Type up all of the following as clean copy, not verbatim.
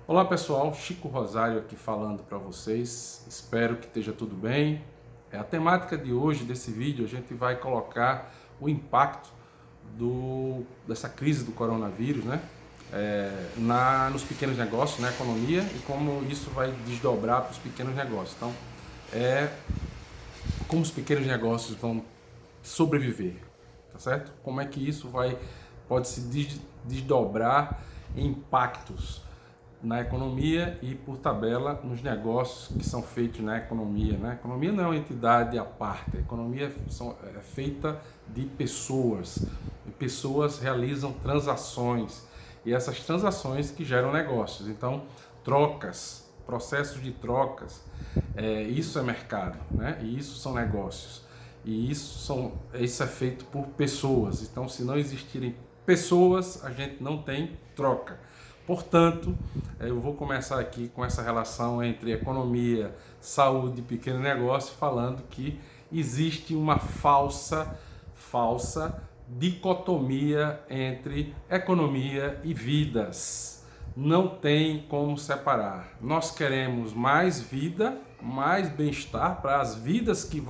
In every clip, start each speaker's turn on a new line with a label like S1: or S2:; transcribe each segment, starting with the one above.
S1: Olá pessoal, Chico Rosário aqui falando para vocês, espero que esteja tudo bem. A temática de hoje, desse vídeo, a gente vai colocar o impacto dessa crise do coronavírus, né? Nos pequenos negócios, na economia, e como isso vai desdobrar para os pequenos negócios. Então, como os pequenos negócios vão sobreviver, tá certo? Como é que isso pode se desdobrar em impactos na economia e, por tabela, nos negócios que são feitos na economia. Né? A economia não é uma entidade à parte, a economia é feita de pessoas, e pessoas realizam transações, e essas transações que geram negócios. Então, trocas, processos de trocas, isso é mercado, né? E isso são negócios, e isso é feito por pessoas. Então, se não existirem pessoas, a gente não tem troca. Portanto, eu vou começar aqui com essa relação entre economia, saúde e pequeno negócio, falando que existe uma falsa dicotomia entre economia e vidas. Não tem como separar. Nós queremos mais vida, mais bem-estar para as vidas que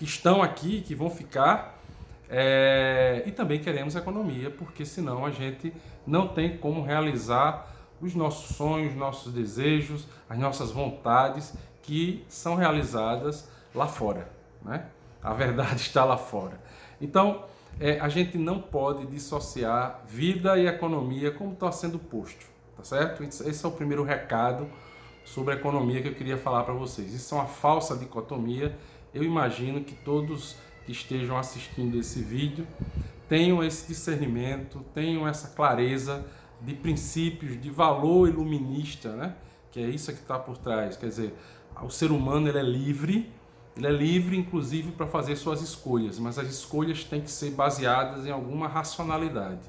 S1: estão aqui, que vão ficar. E também queremos economia, porque senão a gente não tem como realizar os nossos sonhos, nossos desejos, as nossas vontades, que são realizadas lá fora, né? A verdade está lá fora. Então, a gente não pode dissociar vida e economia como está sendo posto, tá certo? Esse é o primeiro recado sobre a economia que eu queria falar para vocês. Isso é uma falsa dicotomia. Eu imagino que todos que estejam assistindo esse vídeo tenham esse discernimento, tenham essa clareza de princípios, de valor iluminista, né? Que é isso que está por trás. Quer dizer, o ser humano ele é livre inclusive para fazer suas escolhas, mas as escolhas têm que ser baseadas em alguma racionalidade.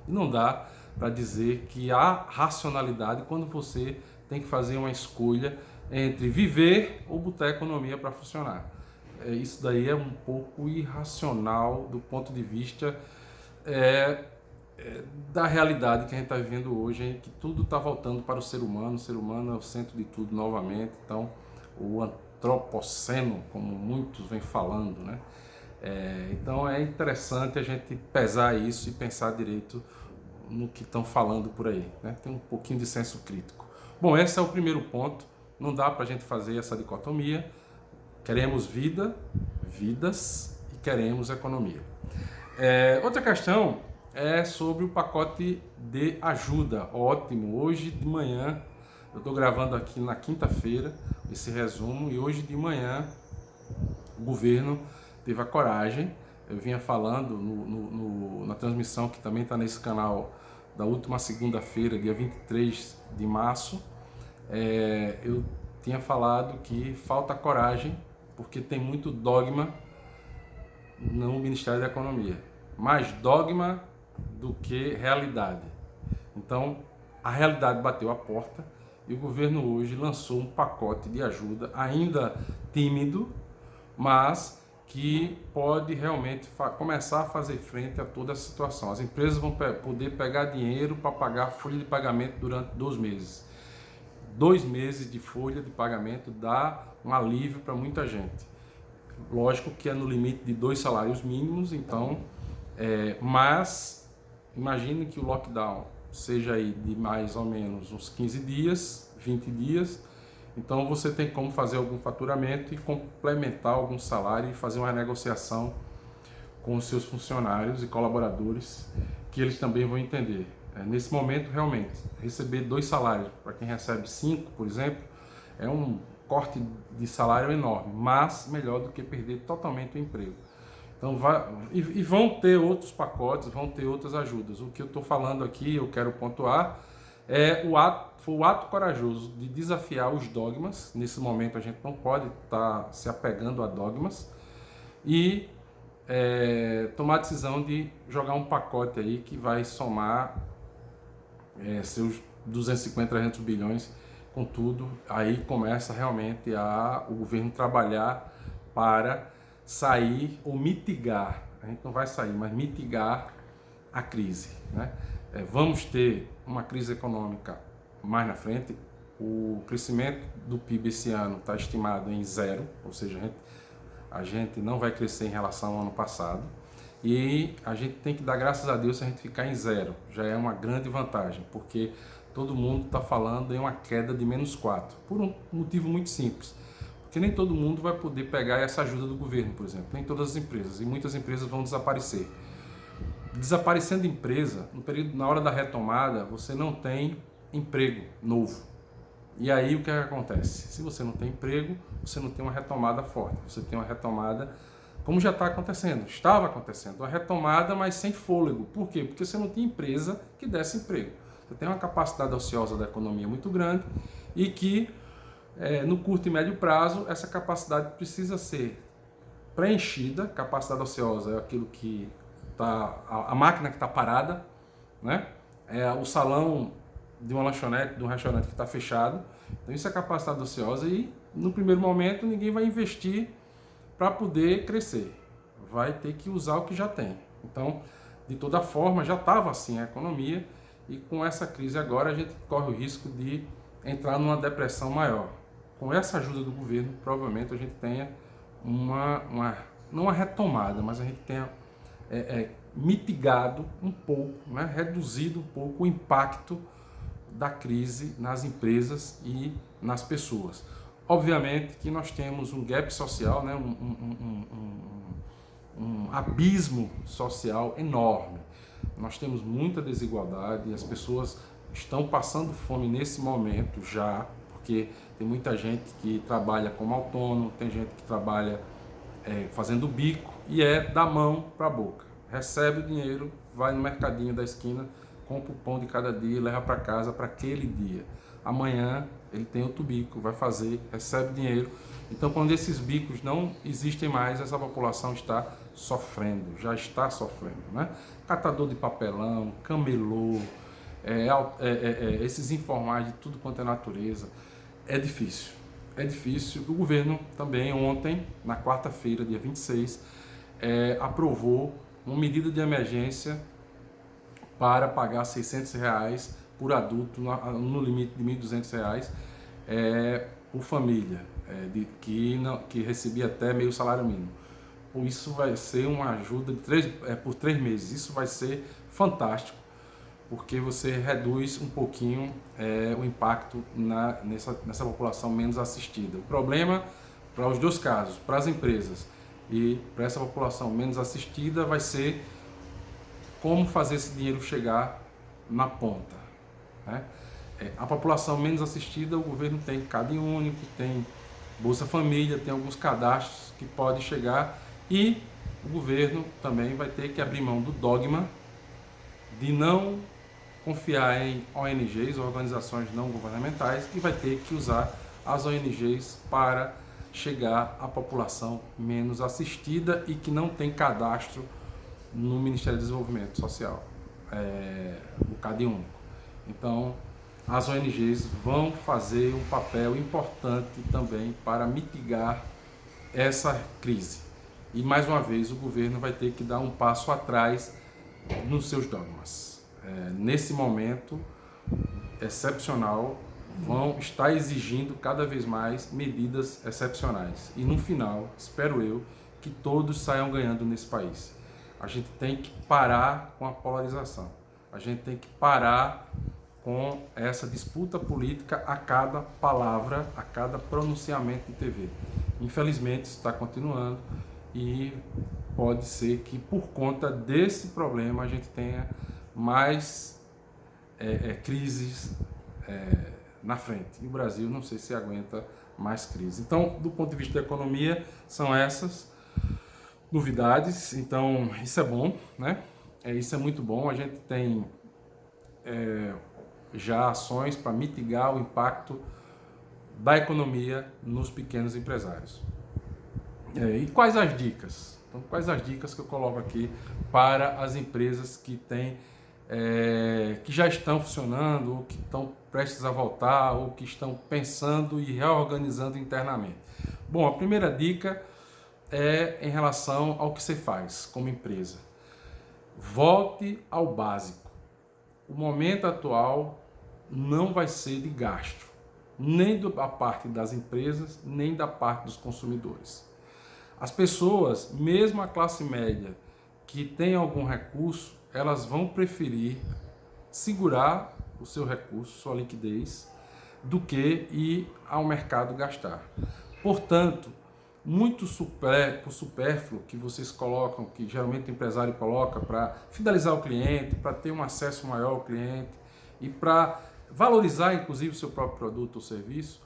S1: E não dá para dizer que há racionalidade quando você tem que fazer uma escolha entre viver ou botar a economia para funcionar. Isso daí é um pouco irracional do ponto de vista da realidade que a gente está vivendo hoje, em que tudo está voltando para o ser humano é o centro de tudo novamente. Então, o antropoceno, como muitos vêm falando, né? Então é interessante a gente pesar isso e pensar direito no que estão falando por aí, né? Tem um pouquinho de senso crítico. Bom, esse é o primeiro ponto. Não dá para a gente fazer essa dicotomia. Queremos vidas e queremos economia. Outra questão é sobre o pacote de ajuda. Ótimo, hoje de manhã, eu estou gravando aqui na quinta-feira esse resumo, e hoje de manhã o governo teve a coragem. Eu vinha falando na transmissão que também está nesse canal da última segunda-feira, dia 23 de março, eu tinha falado que falta coragem, porque tem muito dogma no Ministério da Economia, mais dogma do que realidade. Então, a realidade bateu a porta e o governo hoje lançou um pacote de ajuda, ainda tímido, mas que pode realmente começar a fazer frente a toda essa situação. As empresas vão poder pegar dinheiro para pagar a folha de pagamento durante 2 meses. 2 meses de folha de pagamento dá um alívio para muita gente. Lógico que é no limite de 2 salários mínimos, então, mas imagine que o lockdown seja aí de mais ou menos uns 15 dias, 20 dias, então você tem como fazer algum faturamento e complementar algum salário e fazer uma negociação com os seus funcionários e colaboradores, que eles também vão entender. Nesse momento, realmente, receber 2 salários, para quem recebe 5, por exemplo, é um corte de salário enorme, mas melhor do que perder totalmente o emprego. Então, vão ter outros pacotes, vão ter outras ajudas. O que eu estou falando aqui, eu quero pontuar, foi o ato corajoso de desafiar os dogmas. Nesse momento, a gente não pode estar se apegando a dogmas, e tomar a decisão de jogar um pacote aí que vai somar seus 250, 300 bilhões. Contudo, aí começa realmente o governo trabalhar para sair ou mitigar, a gente não vai sair, mas mitigar a crise, né? Vamos ter uma crise econômica mais na frente. O crescimento do PIB esse ano está estimado em zero, ou seja, a gente não vai crescer em relação ao ano passado. E a gente tem que dar graças a Deus se a gente ficar em zero. Já é uma grande vantagem, porque todo mundo está falando em uma queda de -4, por um motivo muito simples. Porque nem todo mundo vai poder pegar essa ajuda do governo, por exemplo. Nem todas as empresas. E muitas empresas vão desaparecer. Desaparecendo empresa, no período, na hora da retomada, você não tem emprego novo. E aí o que acontece? Se você não tem emprego, você não tem uma retomada forte. Você tem uma retomada, como já está acontecendo, estava acontecendo, uma retomada, mas sem fôlego. Por quê? Porque você não tem empresa que desse emprego. Você tem uma capacidade ociosa da economia muito grande e que no curto e médio prazo essa capacidade precisa ser preenchida. Capacidade ociosa é aquilo que está, a máquina que está parada, né? É o salão de uma lanchonete, de um restaurante que está fechado. Então isso é capacidade ociosa e no primeiro momento ninguém vai investir para poder crescer. Vai ter que usar o que já tem. Então, de toda forma, já estava assim a economia e com essa crise agora a gente corre o risco de entrar numa depressão maior. Com essa ajuda do governo, provavelmente a gente tenha não uma retomada, mas a gente tenha mitigado um pouco, né, reduzido um pouco o impacto da crise nas empresas e nas pessoas. Obviamente que nós temos um gap social, né, um abismo social enorme. Nós temos muita desigualdade, as pessoas estão passando fome nesse momento já, porque tem muita gente que trabalha como autônomo, tem gente que trabalha fazendo bico e é da mão para a boca. Recebe o dinheiro, vai no mercadinho da esquina, compra o pão de cada dia e leva para casa para aquele dia. Amanhã ele tem outro bico, vai fazer, recebe dinheiro. Então, quando esses bicos não existem mais, essa população está sofrendo, já está sofrendo, né? Catador de papelão, camelô, esses informais de tudo quanto é natureza, é difícil. É difícil. O governo também ontem, na quarta-feira, dia 26, aprovou uma medida de emergência para pagar R$600 por adulto, no limite de R$1.200 por família, que recebia até meio salário mínimo. Isso vai ser uma ajuda por 3 meses. Isso vai ser fantástico, porque você reduz um pouquinho o impacto nessa população menos assistida. O problema, para os dois casos, para as empresas e para essa população menos assistida, vai ser como fazer esse dinheiro chegar na ponta, né? A população menos assistida, o governo tem Cadem Único, tem Bolsa Família, tem alguns cadastros que podem chegar e o governo também vai ter que abrir mão do dogma de não confiar em ONGs, organizações não governamentais, e vai ter que usar as ONGs para chegar à população menos assistida e que não tem cadastro no Ministério do Desenvolvimento Social, o Cadem Único. Então, as ONGs vão fazer um papel importante também para mitigar essa crise. E, mais uma vez, o governo vai ter que dar um passo atrás nos seus dogmas. Nesse momento excepcional, vão estar exigindo cada vez mais medidas excepcionais. E, no final, espero eu, que todos saiam ganhando nesse país. A gente tem que parar com a polarização. A gente tem que parar com essa disputa política a cada palavra, a cada pronunciamento de TV. Infelizmente, isso está continuando e pode ser que, por conta desse problema, a gente tenha mais crises na frente. E o Brasil, não sei se aguenta mais crise. Então, do ponto de vista da economia, são essas novidades. Então, isso é bom, né? Isso é muito bom. A gente tem já ações para mitigar o impacto da economia nos pequenos empresários. E quais as dicas? Então, quais as dicas que eu coloco aqui para as empresas que que já estão funcionando, ou que estão prestes a voltar, ou que estão pensando e reorganizando internamente? Bom, a primeira dica é em relação ao que você faz como empresa. Volte ao básico. O momento atual não vai ser de gasto, nem da parte das empresas, nem da parte dos consumidores. As pessoas, mesmo a classe média, que tem algum recurso, elas vão preferir segurar o seu recurso, sua liquidez, do que ir ao mercado gastar. Portanto, muito supérfluo que vocês colocam, que geralmente o empresário coloca para fidelizar o cliente, para ter um acesso maior ao cliente e para valorizar inclusive o seu próprio produto ou serviço,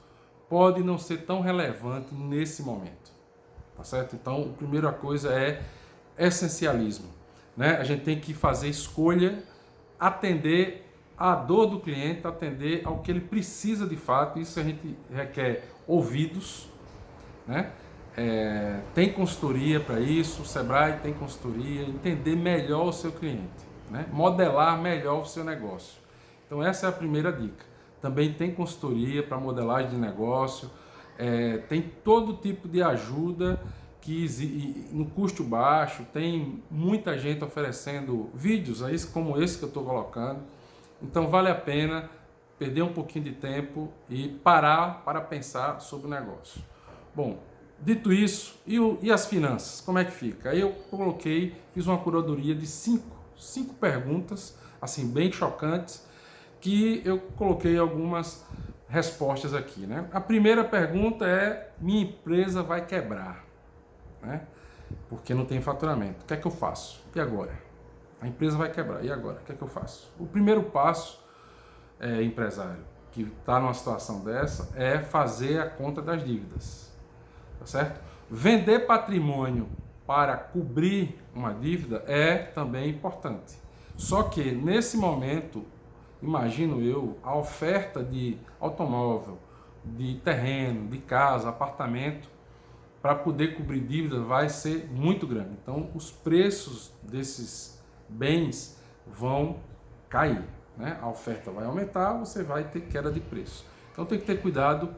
S1: pode não ser tão relevante nesse momento, tá certo? Então, a primeira coisa é essencialismo, né? A gente tem que fazer escolha, atender à dor do cliente, atender ao que ele precisa de fato. Isso a gente requer ouvidos, né? Tem consultoria para isso, o Sebrae tem consultoria, entender melhor o seu cliente, né? Modelar melhor o seu negócio. Então essa é a primeira dica. Também tem consultoria para modelagem de negócio, tem todo tipo de ajuda que no custo baixo, tem muita gente oferecendo vídeos como esse que eu estou colocando. Então vale a pena perder um pouquinho de tempo e parar para pensar sobre o negócio. Bom, dito isso, e as finanças, como é que fica? Aí eu fiz uma curadoria de cinco perguntas, assim, bem chocantes, que eu coloquei algumas respostas aqui, né? A primeira pergunta é: minha empresa vai quebrar, né? Porque não tem faturamento. O que é que eu faço? E agora? A empresa vai quebrar. E agora? O que é que eu faço? O primeiro passo, empresário, que está numa situação dessa, é fazer a conta das dívidas. Tá certo? Vender patrimônio para cobrir uma dívida é também importante. Só que nesse momento, imagino eu, a oferta de automóvel, de terreno, de casa, apartamento, para poder cobrir dívida vai ser muito grande. Então os preços desses bens vão cair, né? A oferta vai aumentar, você vai ter queda de preço. Então tem que ter cuidado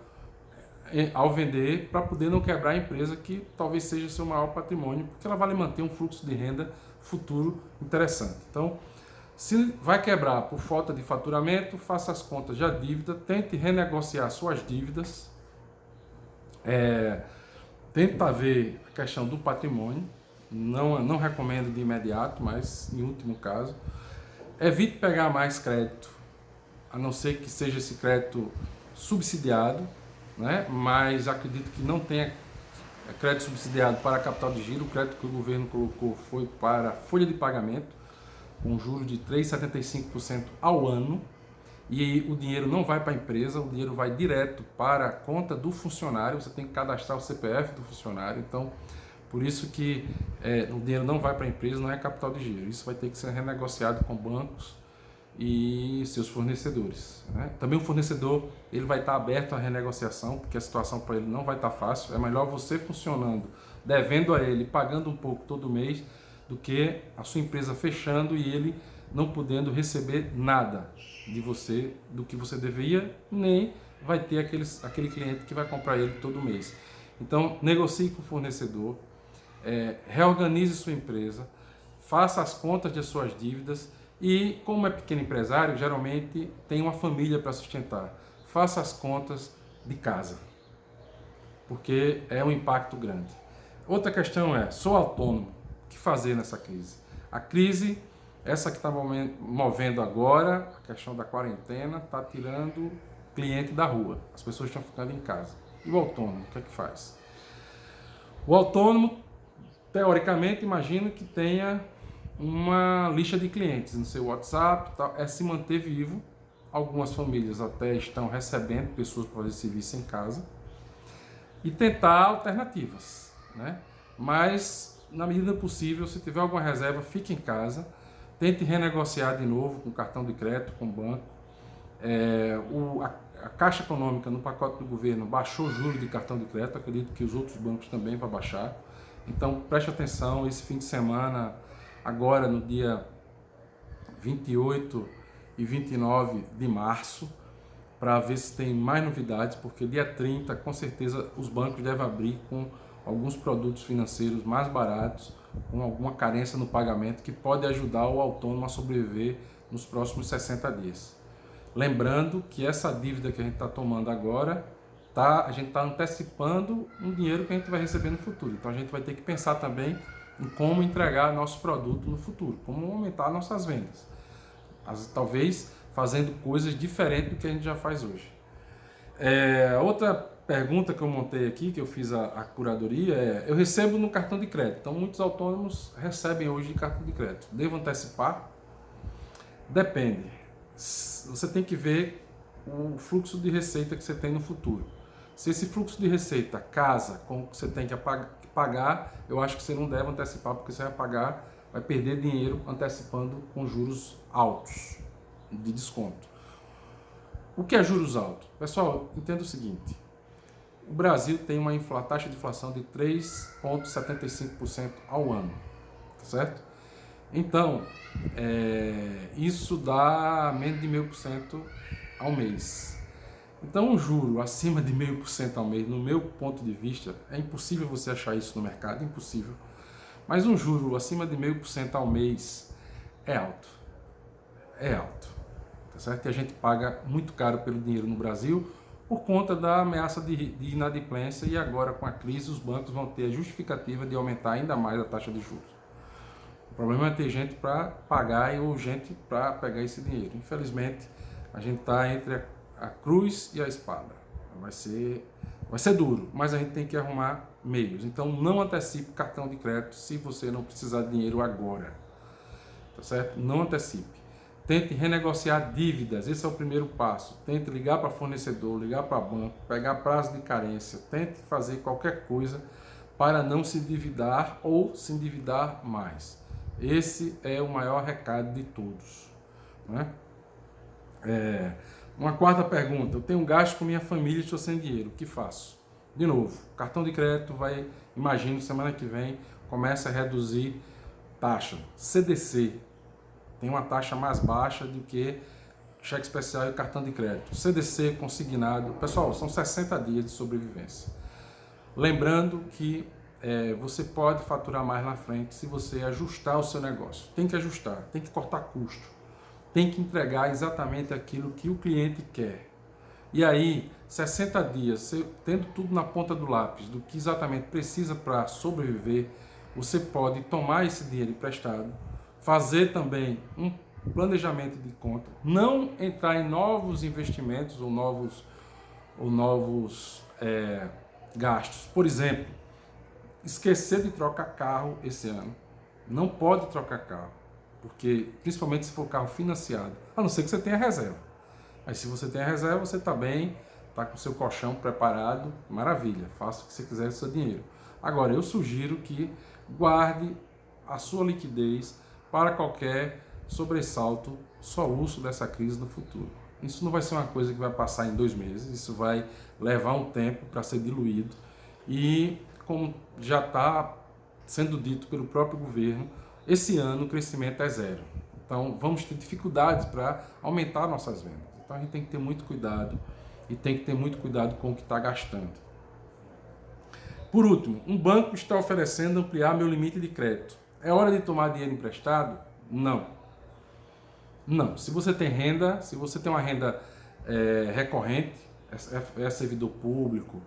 S1: ao vender para poder não quebrar a empresa, que talvez seja seu maior patrimônio, porque ela vai manter um fluxo de renda futuro interessante. Então, se vai quebrar por falta de faturamento, faça as contas de dívida, tente renegociar suas dívidas, tenta ver a questão do patrimônio, não recomendo de imediato, mas em último caso, evite pegar mais crédito, a não ser que seja esse crédito subsidiado, né? Mas acredito que não tenha crédito subsidiado para capital de giro. O crédito que o governo colocou foi para folha de pagamento, com juros de 3,75% ao ano, e o dinheiro não vai para a empresa, o dinheiro vai direto para a conta do funcionário. Você tem que cadastrar o CPF do funcionário, então por isso que o dinheiro não vai para a empresa, não é capital de giro. Isso vai ter que ser renegociado com bancos e seus fornecedores, né? Também o fornecedor, ele vai estar aberto à renegociação, porque a situação para ele não vai estar fácil. É melhor você funcionando, devendo a ele, pagando um pouco todo mês, do que a sua empresa fechando e ele não podendo receber nada de você do que você deveria, nem vai ter aquele cliente que vai comprar ele todo mês. Então negocie com o fornecedor, reorganize sua empresa, faça as contas de suas dívidas. E como é pequeno empresário, geralmente tem uma família para sustentar. Faça as contas de casa, porque é um impacto grande. Outra questão é: sou autônomo, o que fazer nessa crise? A crise, essa que está movendo agora, a questão da quarentena, está tirando cliente da rua. As pessoas estão ficando em casa. E o autônomo, o que é que faz? O autônomo, teoricamente, imagino que tenha uma lista de clientes no seu WhatsApp, é se manter vivo. Algumas famílias até estão recebendo pessoas para fazer serviço em casa e tentar alternativas, né? Mas na medida possível, se tiver alguma reserva, fique em casa, tente renegociar de novo com cartão de crédito, com o banco. A Caixa Econômica, no pacote do governo, baixou o juros de cartão de crédito, acredito que os outros bancos também vão baixar. Então preste atenção, esse fim de semana, agora no dia 28 e 29 de março, para ver se tem mais novidades, porque dia 30, com certeza, os bancos devem abrir com alguns produtos financeiros mais baratos, com alguma carência no pagamento, que pode ajudar o autônomo a sobreviver nos próximos 60 dias. Lembrando que essa dívida que a gente está tomando agora, a gente está antecipando um dinheiro que a gente vai receber no futuro. Então a gente vai ter que pensar também em como entregar nosso produto no futuro, como aumentar nossas vendas. Talvez fazendo coisas diferentes do que a gente já faz hoje. Outra pergunta que eu montei aqui, que eu fiz a curadoria, eu recebo no cartão de crédito. Então muitos autônomos recebem hoje de cartão de crédito. Devo antecipar? Depende. Você tem que ver o fluxo de receita que você tem no futuro. Se esse fluxo de receita casa com o que você tem que pagar, eu acho que você não deve antecipar, porque você vai perder dinheiro antecipando com juros altos de desconto. O que é juros altos? Pessoal, entenda o seguinte: o Brasil tem uma taxa de inflação de 3,75% ao ano, certo? Então, isso dá menos de 0,5% ao mês. Então, um juro acima de 0,5% ao mês, no meu ponto de vista, é impossível você achar isso no mercado, impossível. Mas um juro acima de 0,5% ao mês é alto. É alto. Tá certo? Que a gente paga muito caro pelo dinheiro no Brasil por conta da ameaça de inadimplência, e agora com a crise os bancos vão ter a justificativa de aumentar ainda mais a taxa de juros. O problema é ter gente para pagar ou gente para pegar esse dinheiro. Infelizmente, a gente está entre a cruz e a espada. Vai ser duro, mas a gente tem que arrumar meios. Então não antecipe cartão de crédito se você não precisar de dinheiro agora. Tá certo? Não antecipe. Tente renegociar dívidas, esse é o primeiro passo. Tente ligar para fornecedor, ligar para banco, pegar prazo de carência. Tente fazer qualquer coisa para não se endividar ou se endividar mais. Esse é o maior recado de todos, né? Uma quarta pergunta: eu tenho um gasto com minha família e estou sem dinheiro, o que faço? De novo, cartão de crédito imagino, semana que vem, começa a reduzir taxa. CDC tem uma taxa mais baixa do que cheque especial e cartão de crédito. CDC consignado, pessoal, são 60 dias de sobrevivência. Lembrando que você pode faturar mais na frente se você ajustar o seu negócio. Tem que ajustar, tem que cortar custo. Tem que entregar exatamente aquilo que o cliente quer. E aí, 60 dias, você tendo tudo na ponta do lápis, do que exatamente precisa para sobreviver, você pode tomar esse dinheiro emprestado, fazer também um planejamento de conta, não entrar em novos investimentos ou novos gastos. Por exemplo, esquecer de trocar carro esse ano. Não pode trocar carro, porque principalmente se for carro financiado, a não ser que você tenha reserva. Aí se você tem a reserva, você está bem, está com o seu colchão preparado, maravilha, faça o que você quiser com o seu dinheiro. Agora, eu sugiro que guarde a sua liquidez para qualquer sobressalto, soluço dessa crise no futuro. Isso não vai ser uma coisa que vai passar em 2 meses, isso vai levar um tempo para ser diluído, e como já está sendo dito pelo próprio governo, esse ano o crescimento é zero. Então vamos ter dificuldades para aumentar nossas vendas. Então a gente tem que ter muito cuidado, e tem que ter muito cuidado com o que está gastando. Por último, um banco está oferecendo ampliar meu limite de crédito. É hora de tomar dinheiro emprestado? Não. Não. Se você tem renda, se você tem uma renda recorrente, é servidor público,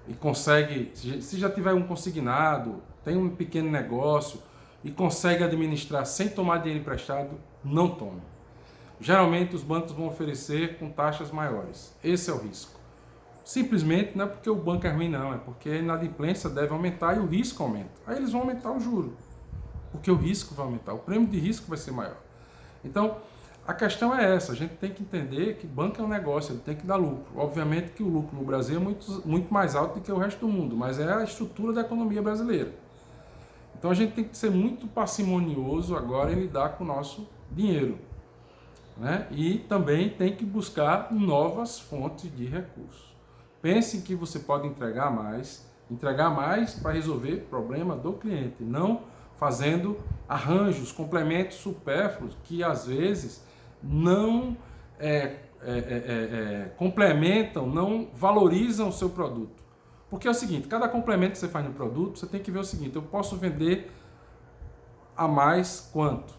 S1: e consegue, se já tiver um consignado, tem um pequeno negócio e consegue administrar sem tomar dinheiro emprestado, não tome. Geralmente os bancos vão oferecer com taxas maiores. Esse é o risco. Simplesmente não é porque o banco é ruim, não, é porque a inadimplência deve aumentar e o risco aumenta. Aí eles vão aumentar o juro, porque o risco vai aumentar, o prêmio de risco vai ser maior. Então, a questão é essa: a gente tem que entender que banco é um negócio, ele tem que dar lucro. Obviamente que o lucro no Brasil é muito mais alto do que o resto do mundo, mas é a estrutura da economia brasileira. Então a gente tem que ser muito parcimonioso agora em lidar com o nosso dinheiro, né? E também tem que buscar novas fontes de recursos. Pense que você pode entregar mais para resolver o problema do cliente, não fazendo arranjos, complementos supérfluos que às vezes não complementam, não valorizam o seu produto. Porque é o seguinte: cada complemento que você faz no produto, você tem que ver o seguinte: eu posso vender a mais quanto?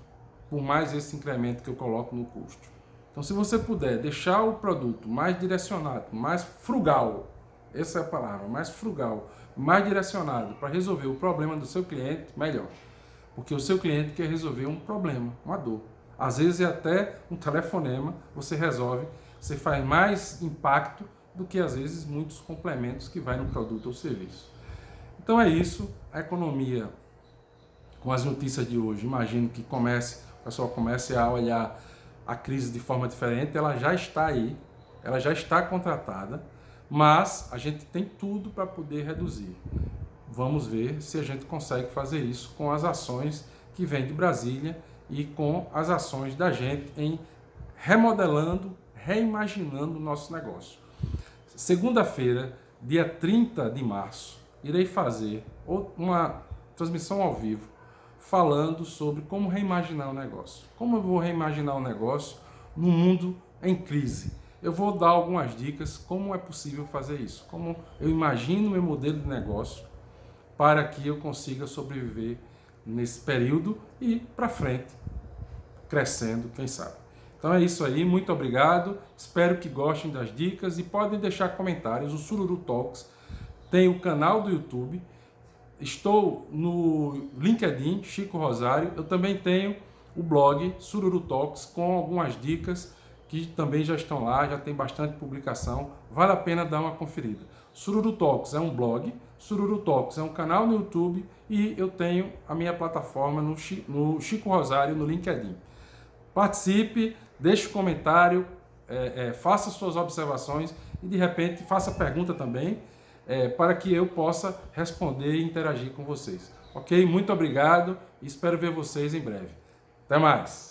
S1: Por mais esse incremento que eu coloco no custo. Então, se você puder deixar o produto mais direcionado, mais frugal, essa é a palavra, mais frugal, mais direcionado para resolver o problema do seu cliente, melhor. Porque o seu cliente quer resolver um problema, uma dor. Às vezes é até um telefonema, você resolve, você faz mais impacto do que às vezes muitos complementos que vai no produto ou serviço. Então é isso, a economia com as notícias de hoje, imagino que o pessoal comece a olhar a crise de forma diferente, ela já está aí, ela já está contratada, mas a gente tem tudo para poder reduzir. Vamos ver se a gente consegue fazer isso com as ações que vêm de Brasília e com as ações da gente em remodelando, reimaginando o nosso negócio. Segunda-feira, dia 30 de março, irei fazer uma transmissão ao vivo falando sobre como reimaginar o negócio. Como eu vou reimaginar o negócio num mundo em crise? Eu vou dar algumas dicas como é possível fazer isso, como eu imagino meu modelo de negócio para que eu consiga sobreviver nesse período e para frente, crescendo, quem sabe. Então é isso aí, muito obrigado, espero que gostem das dicas e podem deixar comentários. O Sururu Talks tem o canal do YouTube, estou no LinkedIn, Chico Rosário, eu também tenho o blog Sururu Talks com algumas dicas que também já estão lá, já tem bastante publicação, vale a pena dar uma conferida. Sururu Talks é um blog, Sururu Talks é um canal no YouTube e eu tenho a minha plataforma no Chico Rosário, no LinkedIn. Participe, deixe um comentário, faça suas observações e de repente faça pergunta também, para que eu possa responder e interagir com vocês. Ok? Muito obrigado e espero ver vocês em breve. Até mais!